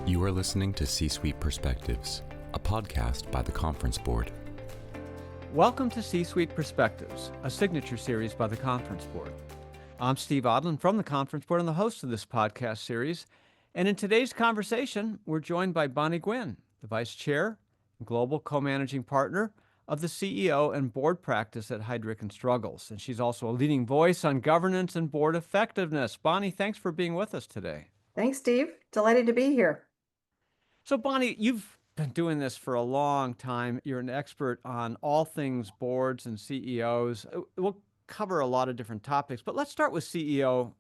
You are listening to C-Suite Perspectives, a podcast by the Conference Board. Welcome to C-Suite Perspectives, a signature series by the Conference Board. I'm Steve Odland from the Conference Board and the host of this podcast series. And in today's conversation, we're joined by Bonnie Gwin, the Vice Chair and Global Co-Managing Partner of the CEO and Board Practice at Heidrick & Struggles. And she's also a leading voice on governance and board effectiveness. Bonnie, thanks for being with us today. Thanks, Steve. Delighted to be here. So, Bonnie, you've been doing this for a long time. You're an expert on all things boards and CEOs. We'll cover a lot of different topics, but let's start with CEO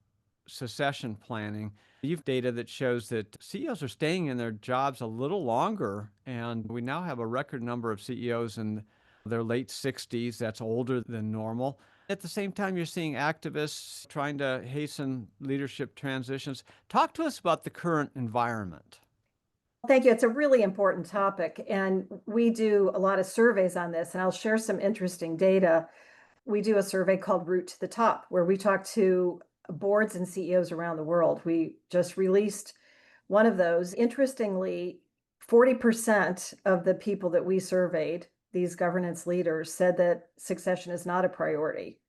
succession planning. You've data that shows that CEOs are staying in their jobs a little longer, and we now have a record number of CEOs in their late 60s. That's older than normal. At the same time, you're seeing activists trying to hasten leadership transitions. Talk to us about the current environment. Thank you. It's a really important topic, and we do a lot of surveys on this, and I'll share some interesting data. We do a survey called Route to the Top, where we talk to boards and CEOs around the world. We just released one of those. Interestingly, 40% of the people that we surveyed, these governance leaders, said that succession is not a priority,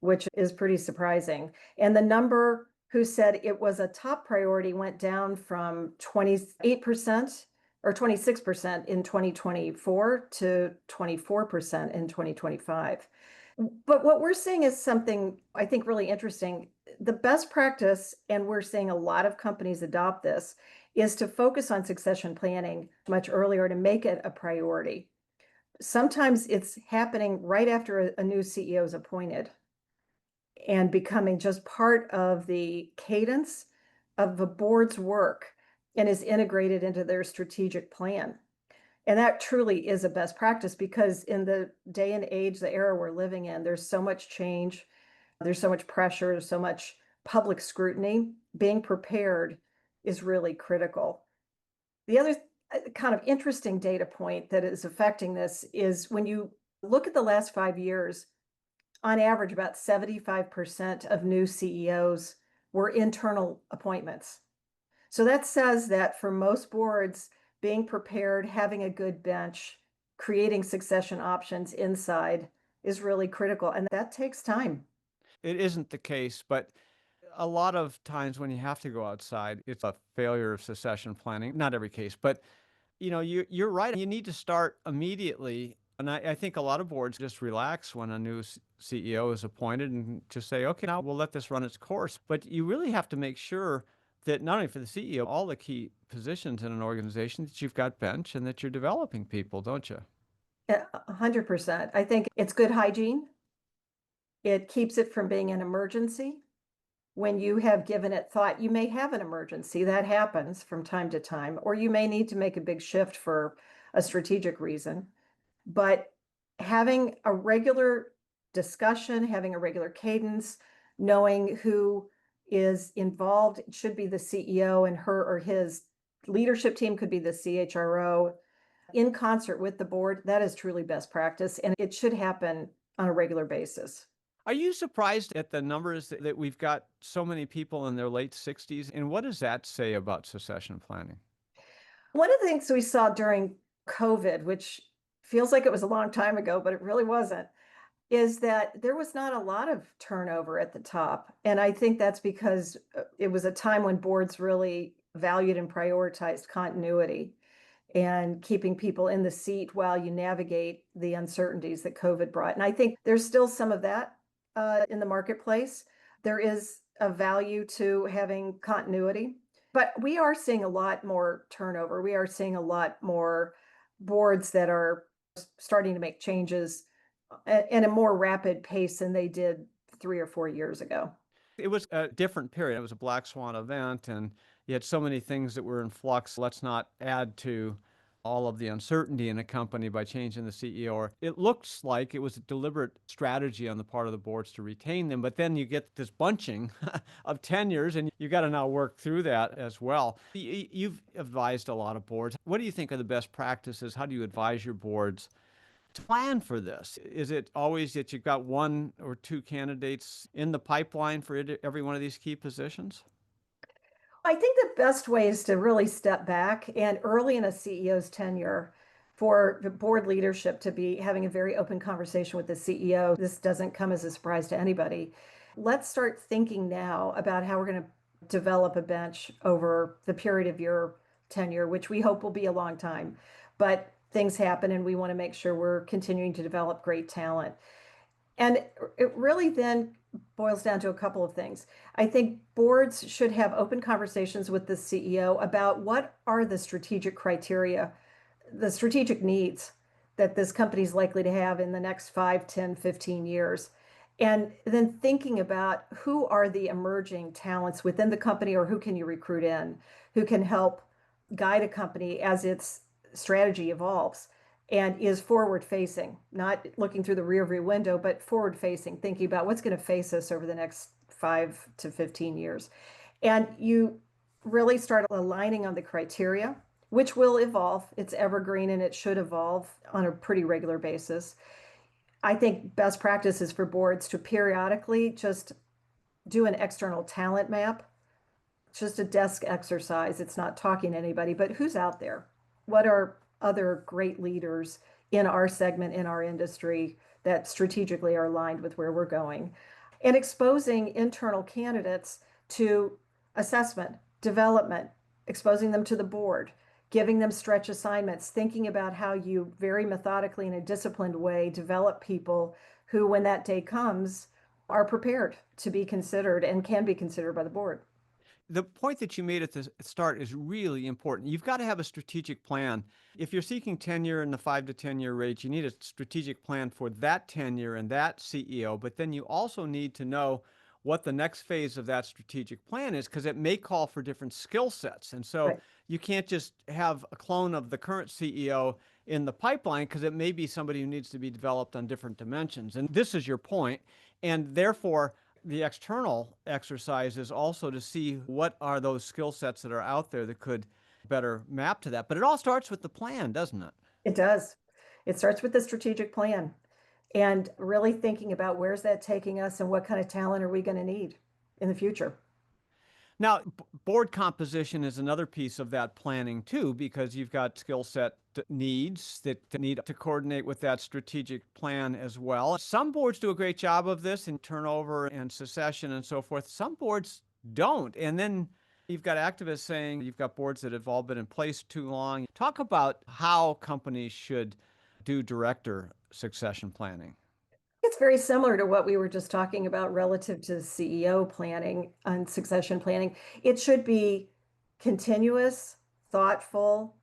which is pretty surprising. And the number who said it was a top priority went down from 28% or 26% in 2024 to 24% in 2025. But what we're seeing is something I think really interesting. The best practice, and we're seeing a lot of companies adopt this, is to focus on succession planning much earlier to make it a priority. Sometimes it's happening right after a new CEO is appointed and becoming just part of the cadence of the board's work and is integrated into their strategic plan. And that truly is a best practice, because in the day and age, the era we're living in, there's so much change, there's so much pressure, there's so much public scrutiny. Being prepared is really critical. The other kind of interesting data point that is affecting this is when you look at the last 5 years, on average, about 75% of new CEOs were internal appointments. So that says that for most boards, being prepared, having a good bench, creating succession options inside is really critical. And that takes time. It isn't the case, but a lot of times when you have to go outside, it's a failure of succession planning. Not every case, but you're right. You need to start immediately. And I think a lot of boards just relax when a new CEO is appointed and just say, okay, now we'll let this run its course. But you really have to make sure that not only for the CEO, all the key positions in an organization, that you've got bench and that you're developing people, don't you? Yeah, 100%. I think it's good hygiene. It keeps it from being an emergency. When you have given it thought, you may have an emergency. That happens from time to time, or you may need to make a big shift for a strategic reason. But having a regular discussion, having a regular cadence, knowing who is involved, it should be the CEO and her or his leadership team, could be the CHRO, in concert with the board, that is truly best practice. And it should happen on a regular basis. Are you surprised at the numbers that we've got so many people in their late 60s? And what does that say about succession planning? One of the things we saw during COVID, which feels like it was a long time ago, but it really wasn't, is that there was not a lot of turnover at the top. And I think that's because it was a time when boards really valued and prioritized continuity and keeping people in the seat while you navigate the uncertainties that COVID brought. And I think there's still some of that in the marketplace. There is a value to having continuity, but we are seeing a lot more turnover. We are seeing a lot more boards that are starting to make changes at a more rapid pace than they did 3 or 4 years ago. It was a different period. It was a black swan event, and you had so many things that were in flux. Let's not add to all of the uncertainty in a company by changing the CEO. It looks like it was a deliberate strategy on the part of the boards to retain them, but then you get this bunching of tenures, and you got to now work through that as well. You've advised a lot of boards. What do you think are the best practices? How do you advise your boards to plan for this? Is it always that you've got 1 or 2 candidates in the pipeline for every one of these key positions? I think the best way is to really step back and early in a CEO's tenure for the board leadership to be having a very open conversation with the CEO. This doesn't come as a surprise to anybody. Let's start thinking now about how we're going to develop a bench over the period of your tenure, which we hope will be a long time. But things happen and we want to make sure we're continuing to develop great talent. And it really then boils down to a couple of things. I think boards should have open conversations with the CEO about what are the strategic criteria, the strategic needs that this company is likely to have in the next 5, 10, 15 years. And then thinking about who are the emerging talents within the company or who can you recruit in, who can help guide a company as its strategy evolves and is forward facing, not looking through the rearview window, but forward facing, thinking about what's going to face us over the next 5 to 15 years. And you really start aligning on the criteria, which will evolve. It's evergreen and it should evolve on a pretty regular basis. I think best practice is for boards to periodically just do an external talent map. It's just a desk exercise. It's not talking to anybody, but who's out there? What are other great leaders in our segment, in our industry that strategically are aligned with where we're going? And exposing internal candidates to assessment, development, exposing them to the board, giving them stretch assignments, thinking about how you very methodically in a disciplined way develop people who, when that day comes, are prepared to be considered and can be considered by the board. The point that you made at the start is really important. You've got to have a strategic plan. If you're seeking tenure in the 5 to 10 year range, you need a strategic plan for that tenure and that CEO, but then you also need to know what the next phase of that strategic plan is because it may call for different skill sets. And so Right. you can't just have a clone of the current CEO in the pipeline because it may be somebody who needs to be developed on different dimensions. And this is your point. And therefore, the external exercise is also to see what are those skill sets that are out there that could better map to that. But it all starts with the plan, doesn't it? It does. It starts with the strategic plan and really thinking about where's that taking us and what kind of talent are we going to need in the future. Now, board composition is another piece of that planning too, because you've got skill set needs that need to coordinate with that strategic plan as well. Some boards do a great job of this in turnover and succession and so forth. Some boards don't. And then you've got activists saying you've got boards that have all been in place too long. Talk about how companies should do director succession planning. It's very similar to what we were just talking about relative to CEO planning and succession planning. It should be continuous, thoughtful,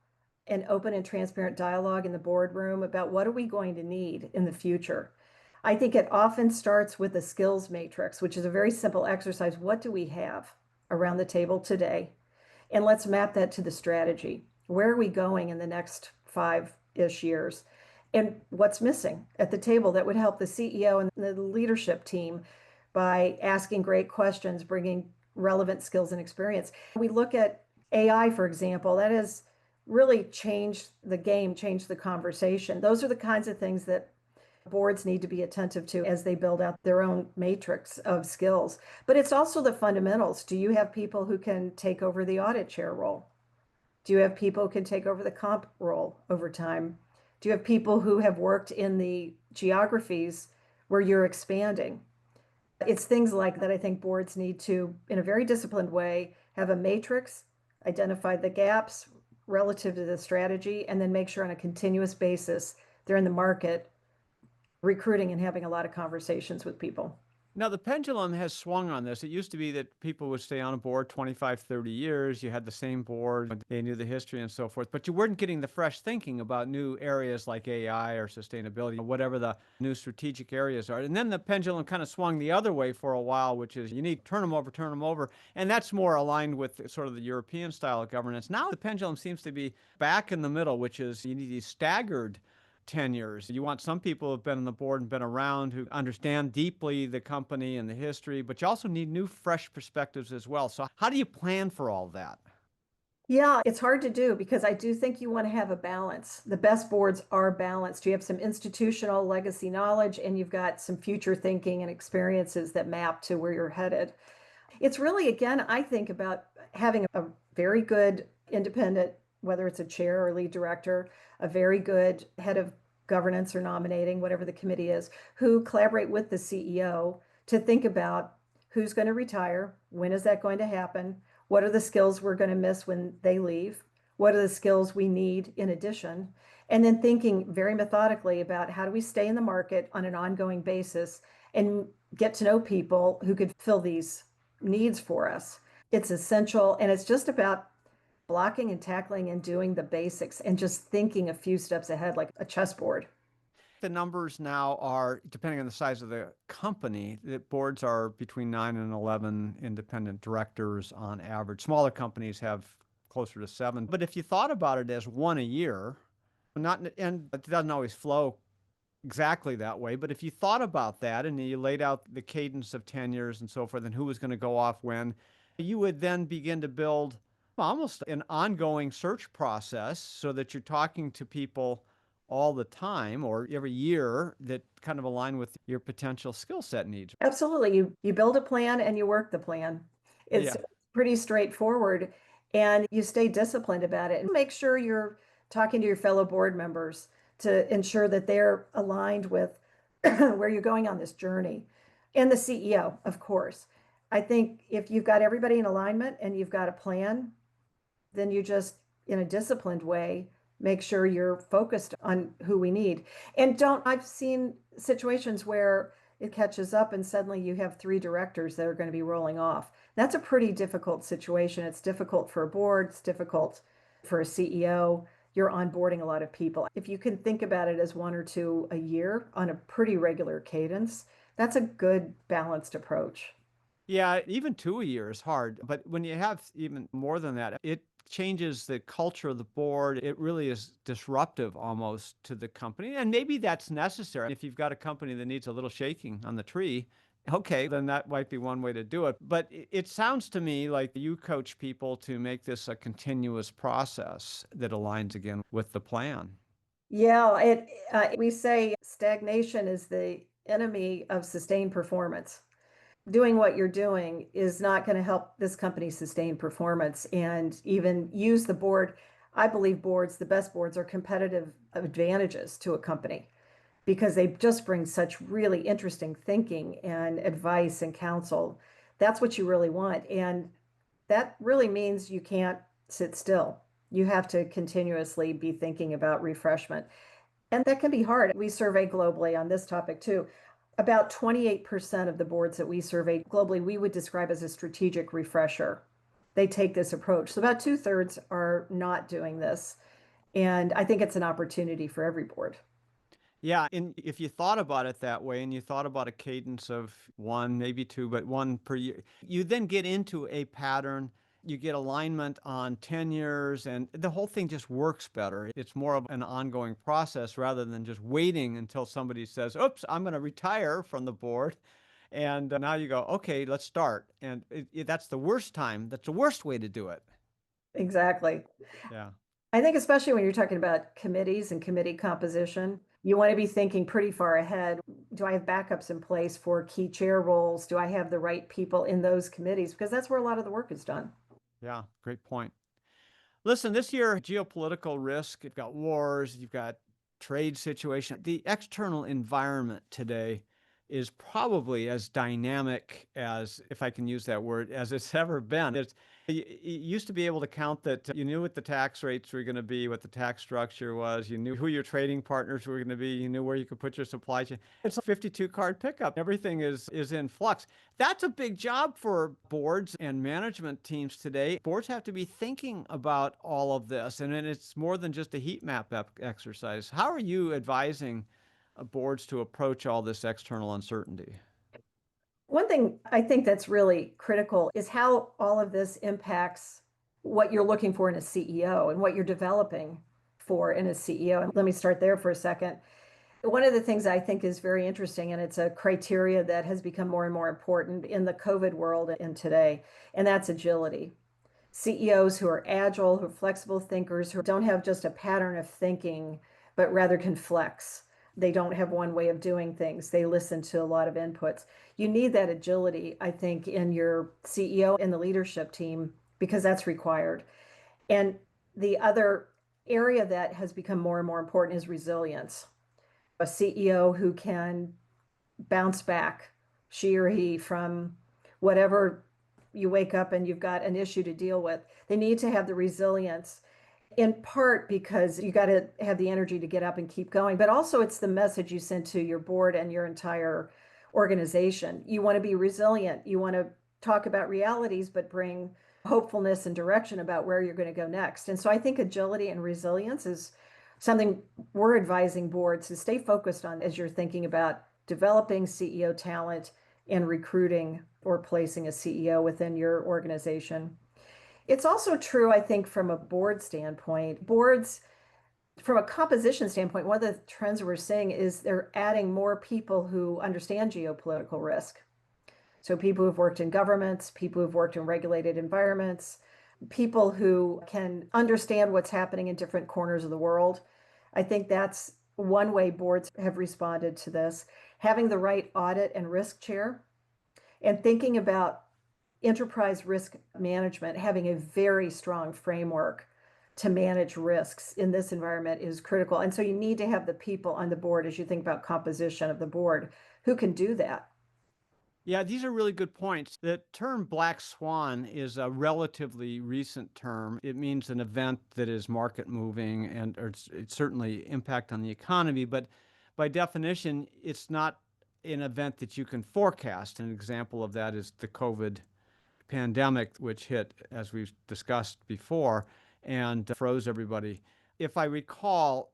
and open and transparent dialogue in the boardroom about what are we going to need in the future. I think it often starts with a skills matrix, which is a very simple exercise. What do we have around the table today? And let's map that to the strategy. Where are we going in the next 5-ish years? And what's missing at the table that would help the CEO and the leadership team by asking great questions, bringing relevant skills and experience. We look at AI, for example, that has really changed the game, changed the conversation. Those are the kinds of things that boards need to be attentive to as they build out their own matrix of skills. But it's also the fundamentals. Do you have people who can take over the audit chair role? Do you have people who can take over the comp role over time? Do you have people who have worked in the geographies where you're expanding? It's things like that I think boards need to, in a very disciplined way, have a matrix, identify the gaps relative to the strategy, and then make sure on a continuous basis they're in the market recruiting and having a lot of conversations with people. Now, the pendulum has swung on this. It used to be that people would stay on a board 25, 30 years. You had the same board, they knew the history and so forth, but you weren't getting the fresh thinking about new areas like AI or sustainability, or whatever the new strategic areas are. And then the pendulum kind of swung the other way for a while, which is you need to turn them over, turn them over. And that's more aligned with sort of the European style of governance. Now the pendulum seems to be back in the middle, which is you need these staggered tenures. You want some people who've been on the board and been around who understand deeply the company and the history, but you also need new, fresh perspectives as well. So how do you plan for all that? Yeah, it's hard to do because I do think you want to have a balance. The best boards are balanced. You have some institutional legacy knowledge and you've got some future thinking and experiences that map to where you're headed. It's really, again, I think about having a very good independent, whether it's a chair or lead director, a very good head of governance or nominating, whatever the committee is, who collaborate with the CEO to think about who's going to retire, when is that going to happen, what are the skills we're going to miss when they leave, what are the skills we need in addition, and then thinking very methodically about how do we stay in the market on an ongoing basis and get to know people who could fill these needs for us. It's essential, and it's just about blocking and tackling and doing the basics and just thinking a few steps ahead like a chessboard. The numbers now are, depending on the size of the company, the boards are between 9 and 11 independent directors on average. Smaller companies have closer to 7. But if you thought about it as one a year, and it doesn't always flow exactly that way, but if you thought about that and you laid out the cadence of tenures and so forth and who was going to go off when, you would then begin to build almost an ongoing search process so that you're talking to people all the time or every year that kind of align with your potential skill set needs. Absolutely. You build a plan and you work the plan. It's Yeah. pretty straightforward, and you stay disciplined about it and make sure you're talking to your fellow board members to ensure that they're aligned with where you're going on this journey. And the CEO, of course. I think if you've got everybody in alignment and you've got a plan, then you just, in a disciplined way, make sure you're focused on who we need. And I've seen situations where it catches up and suddenly you have 3 directors that are going to be rolling off. That's a pretty difficult situation. It's difficult for a board, it's difficult for a CEO. You're onboarding a lot of people. If you can think about it as 1 or 2 a year on a pretty regular cadence, that's a good balanced approach. Yeah, even 2 a year is hard. But when you have even more than that, it changes the culture of the board. It really is disruptive almost to the company. And maybe that's necessary. If you've got a company that needs a little shaking on the tree, okay, then that might be one way to do it. But it sounds to me like you coach people to make this a continuous process that aligns again with the plan. Yeah, we say stagnation is the enemy of sustained performance. Doing what you're doing is not going to help this company sustain performance and even use the board. I believe the best boards are competitive advantages to a company because they just bring such really interesting thinking and advice and counsel. That's what you really want. And that really means you can't sit still. You have to continuously be thinking about refreshment. And that can be hard. We survey globally on this topic too. About 28% of the boards that we surveyed globally, we would describe as a strategic refresher. They take this approach. So about 2/3 are not doing this. And I think it's an opportunity for every board. Yeah, and if you thought about it that way and you thought about a cadence of 1, maybe 2, but 1 per year, you then get into a pattern. You get alignment on tenures and the whole thing just works better. It's more of an ongoing process rather than just waiting until somebody says, oops, I'm going to retire from the board. And now you go, okay, let's start. And that's the worst time. That's the worst way to do it. Exactly. Yeah. I think especially when you're talking about committees and committee composition, you want to be thinking pretty far ahead. Do I have backups in place for key chair roles? Do I have the right people in those committees? Because that's where a lot of the work is done. Yeah, great point. Listen, this year, geopolitical risk, you've got wars, you've got trade situation. The external environment today is probably as dynamic as, if I can use that word, as it's ever been. You used to be able to count that you knew what the tax rates were going to be, what the tax structure was. You knew who your trading partners were going to be. You knew where you could put your supply chain. It's a 52 card pickup. Everything is in flux. That's a big job for boards and management teams today. Boards have to be thinking about all of this. And then it's more than just a heat map exercise. How are you advising boards to approach all this external uncertainty? One thing I think that's really critical is how all of this impacts what you're looking for in a CEO and what you're developing for in a CEO. And let me start there for a second. One of the things I think is very interesting, and it's a criteria that has become more and more important in the COVID world and today, and that's agility. CEOs who are agile, who are flexible thinkers, who don't have just a pattern of thinking, but rather can flex. They don't have one way of doing things. They listen to a lot of inputs. You need that agility, I think, in your CEO and the leadership team because that's required. And the other area that has become more and more important is resilience. A CEO who can bounce back, she or he, from whatever you wake up and you've got an issue to deal with. They need to have the resilience, in part because you got to have the energy to get up and keep going, but also it's the message you send to your board and your entire organization. You want to be resilient. You want to talk about realities, but bring hopefulness and direction about where you're going to go next. And so I think agility and resilience is something we're advising boards to stay focused on as you're thinking about developing CEO talent and recruiting or placing a CEO within your organization. It's also true, I think, from a board standpoint. Boards, from a composition standpoint, one of the trends we're seeing is they're adding more people who understand geopolitical risk. So people who've worked in governments, people who've worked in regulated environments, people who can understand what's happening in different corners of the world. I think that's one way boards have responded to this. Having the right audit and risk chair and thinking about enterprise risk management, having a very strong framework to manage risks in this environment is critical. And so you need to have the people on the board, as you think about composition of the board, who can do that. Yeah, these are really good points. The term black swan is a relatively recent term. It means an event that is market moving and or it's certainly impact on the economy, but by definition, it's not an event that you can forecast. An example of that is the COVID pandemic, which hit, as we've discussed before, and froze everybody. If I recall,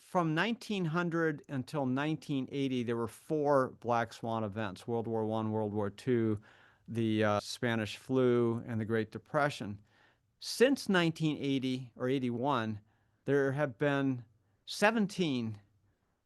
from 1900 until 1980, there were 4 black swan events: World War I, World War II, the Spanish flu, and the Great Depression. Since 1980 or 81, there have been 17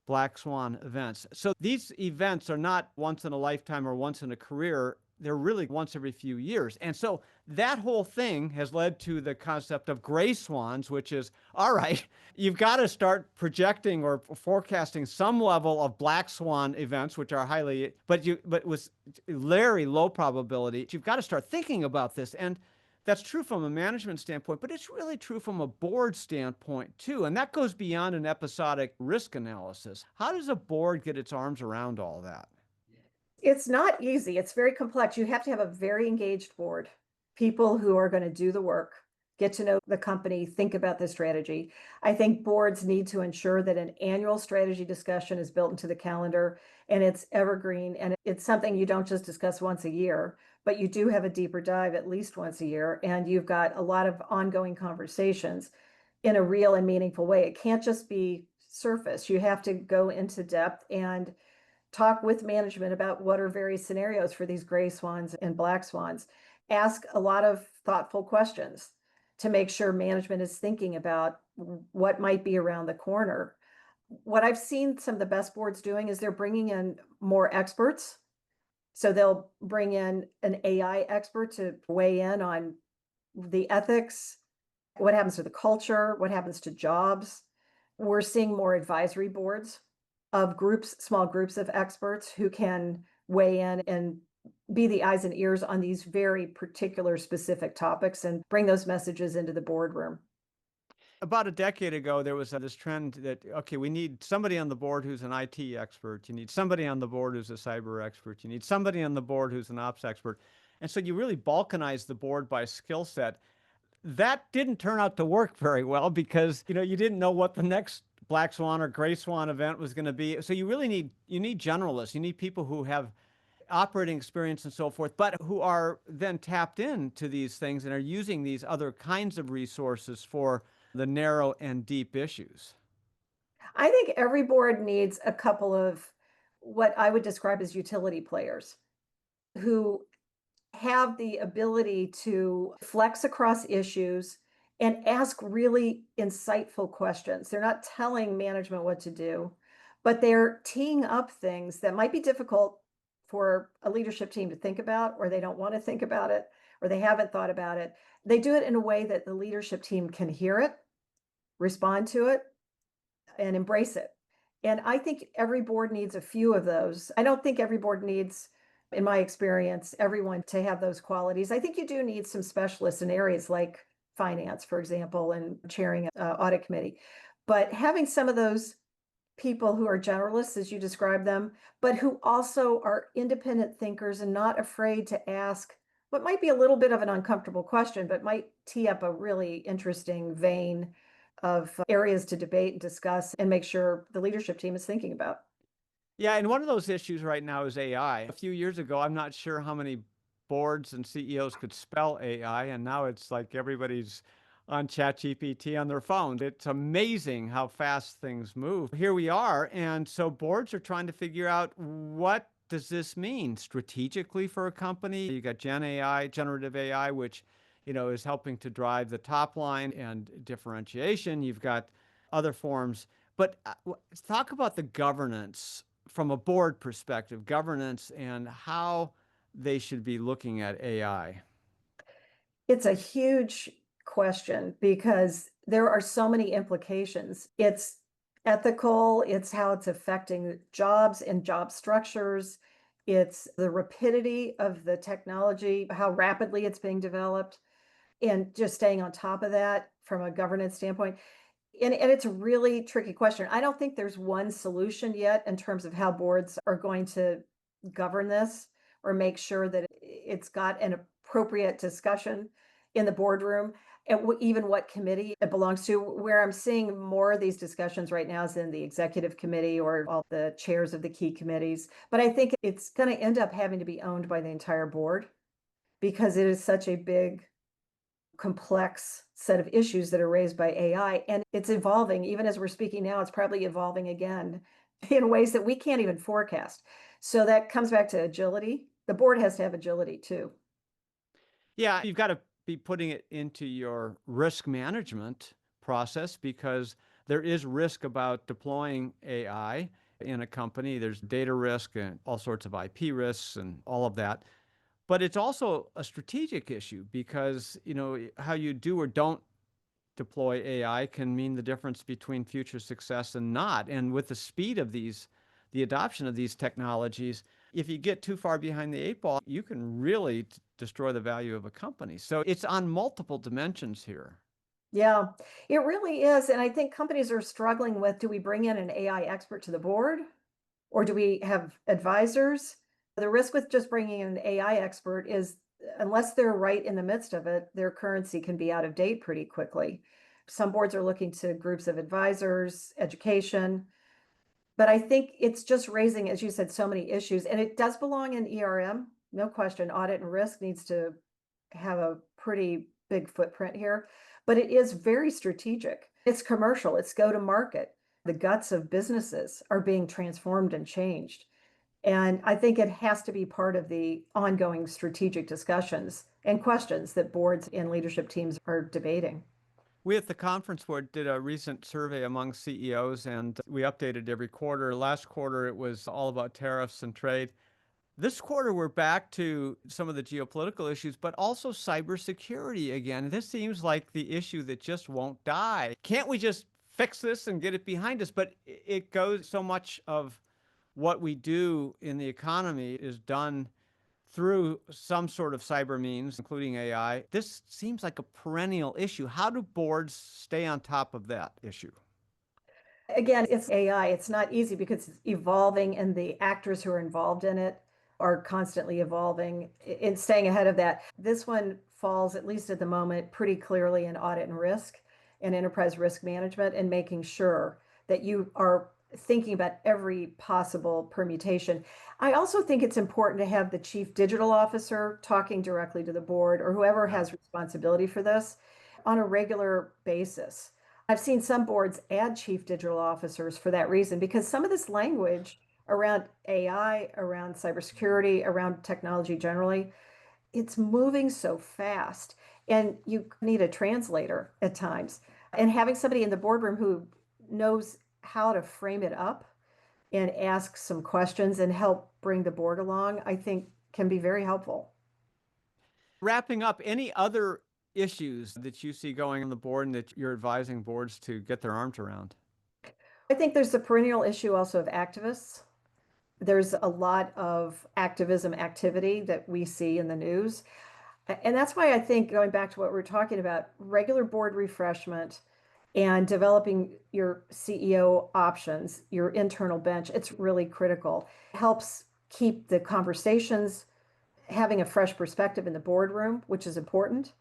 black swan events. So these events are not once in a lifetime or once in a career. They're really once every few years. And so that whole thing has led to the concept of gray swans, which is, all right, you've got to start projecting or forecasting some level of black swan events, which are highly, but with very low probability. You've got to start thinking about this. And that's true from a management standpoint, but it's really true from a board standpoint too. And that goes beyond an episodic risk analysis. How does a board get its arms around all that? It's not easy. It's very complex. You have to have a very engaged board, people who are going to do the work, get to know the company, think about the strategy. I think boards need to ensure that an annual strategy discussion is built into the calendar and it's evergreen and it's something you don't just discuss once a year, but you do have a deeper dive at least once a year, and you've got a lot of ongoing conversations in a real and meaningful way. It can't just be surface. You have to go into depth and talk with management about what are various scenarios for these gray swans and black swans. Ask a lot of thoughtful questions to make sure management is thinking about what might be around the corner. What I've seen some of the best boards doing is they're bringing in more experts. So they'll bring in an AI expert to weigh in on the ethics, what happens to the culture, what happens to jobs. We're seeing more advisory boards of groups, small groups of experts who can weigh in and be the eyes and ears on these very particular specific topics and bring those messages into the boardroom. About a decade ago, there was this trend that, okay, we need somebody on the board who's an IT expert. You need somebody on the board who's a cyber expert. You need somebody on the board who's an ops expert. And so you really balkanize the board by skill set. That didn't turn out to work very well because, you didn't know what the next black swan or gray swan event was going to be. So you really need generalists. You need people who have operating experience and so forth, but who are then tapped into these things and are using these other kinds of resources for the narrow and deep issues. I think every board needs a couple of what I would describe as utility players who have the ability to flex across issues and ask really insightful questions. They're not telling management what to do, but they're teeing up things that might be difficult for a leadership team to think about, or they don't want to think about it, or they haven't thought about it. They do it in a way that the leadership team can hear it, respond to it, and embrace it. And I think every board needs a few of those. I don't think every board needs in my experience, everyone to have those qualities. I think you do need some specialists in areas like finance, for example, and chairing an audit committee. But having some of those people who are generalists, as you describe them, but who also are independent thinkers and not afraid to ask what might be a little bit of an uncomfortable question, but might tee up a really interesting vein of areas to debate and discuss and make sure the leadership team is thinking about. Yeah, and one of those issues right now is AI. A few years ago, I'm not sure how many boards and CEOs could spell AI, and now it's like everybody's on ChatGPT on their phone. It's amazing how fast things move. Here we are, and so boards are trying to figure out, what does this mean strategically for a company? You got Gen AI, generative AI, which is helping to drive the top line and differentiation. You've got other forms, but talk about the governance from a board perspective, governance and how they should be looking at AI. It's a huge question because there are so many implications. It's ethical, it's how it's affecting jobs and job structures, it's the rapidity of the technology, how rapidly it's being developed, and just staying on top of that from a governance standpoint. And it's a really tricky question. I don't think there's one solution yet in terms of how boards are going to govern this or make sure that it's got an appropriate discussion in the boardroom and even what committee it belongs to. Where I'm seeing more of these discussions right now is in the executive committee or all the chairs of the key committees. But I think it's going to end up having to be owned by the entire board because it is such a big, complex set of issues that are raised by AI. And it's evolving. Even as we're speaking now, it's probably evolving again in ways that we can't even forecast. So that comes back to agility. The board has to have agility too. Yeah, you've got to be putting it into your risk management process because there is risk about deploying AI in a company. There's data risk and all sorts of IP risks and all of that. But it's also a strategic issue because, how you do or don't deploy AI can mean the difference between future success and not. And with the speed of the adoption of these technologies, if you get too far behind the eight ball, you can really destroy the value of a company. So it's on multiple dimensions here. Yeah, it really is. And I think companies are struggling with, do we bring in an AI expert to the board or do we have advisors? The risk with just bringing in an AI expert is unless they're right in the midst of it, their currency can be out of date pretty quickly. Some boards are looking to groups of advisors, education, but I think it's just raising, as you said, so many issues. And it does belong in ERM, no question. Audit and risk needs to have a pretty big footprint here, but it is very strategic. It's commercial, it's go to market. The guts of businesses are being transformed and changed. And I think it has to be part of the ongoing strategic discussions and questions that boards and leadership teams are debating. We at the conference board did a recent survey among CEOs and we updated every quarter. Last quarter, it was all about tariffs and trade. This quarter, we're back to some of the geopolitical issues, but also cybersecurity again. This seems like the issue that just won't die. Can't we just fix this and get it behind us? But it goes, so much of what we do in the economy is done through some sort of cyber means, including AI. This seems like a perennial issue. How do boards stay on top of that issue? Again, it's AI. It's not easy because it's evolving and the actors who are involved in it are constantly evolving and staying ahead of that. This one falls, at least at the moment, pretty clearly in audit and risk and enterprise risk management and making sure that you are thinking about every possible permutation. I also think it's important to have the chief digital officer talking directly to the board or whoever has responsibility for this on a regular basis. I've seen some boards add chief digital officers for that reason, because some of this language around AI, around cybersecurity, around technology generally, it's moving so fast and you need a translator at times. And having somebody in the boardroom who knows how to frame it up and ask some questions and help bring the board along, I think can be very helpful. Wrapping up, any other issues that you see going on the board and that you're advising boards to get their arms around? I think there's the perennial issue also of activists. There's a lot of activism activity that we see in the news. And that's why I think, going back to what we're talking about, regular board refreshment and developing your CEO options, your internal bench, it's really critical. It helps keep the conversations, having a fresh perspective in the boardroom, which is important.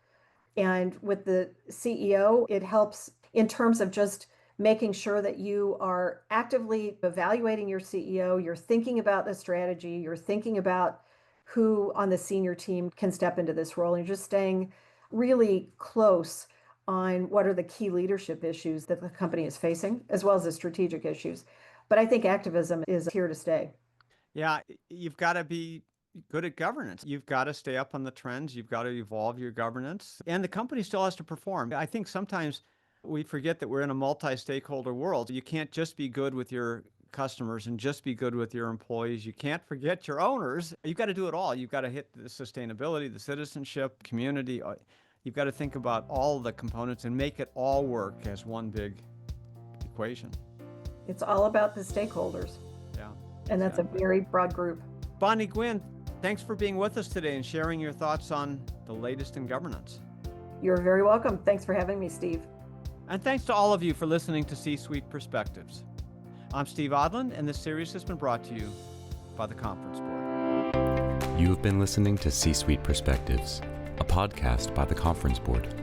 And with the CEO, it helps in terms of just making sure that you are actively evaluating your CEO, you're thinking about the strategy, you're thinking about who on the senior team can step into this role, and you're just staying really close on what are the key leadership issues that the company is facing, as well as the strategic issues. But I think activism is here to stay. Yeah, you've got to be good at governance. You've got to stay up on the trends. You've got to evolve your governance. And the company still has to perform. I think sometimes we forget that we're in a multi-stakeholder world. You can't just be good with your customers and just be good with your employees. You can't forget your owners. You've got to do it all. You've got to hit the sustainability, the citizenship, community. You've got to think about all the components and make it all work as one big equation. It's all about the stakeholders. Yeah. And that's a very broad group. Bonnie Gwin, thanks for being with us today and sharing your thoughts on the latest in governance. You're very welcome. Thanks for having me, Steve. And thanks to all of you for listening to C-Suite Perspectives. I'm Steve Odland, and this series has been brought to you by the Conference Board. You have been listening to C-Suite Perspectives, a podcast by the Conference Board.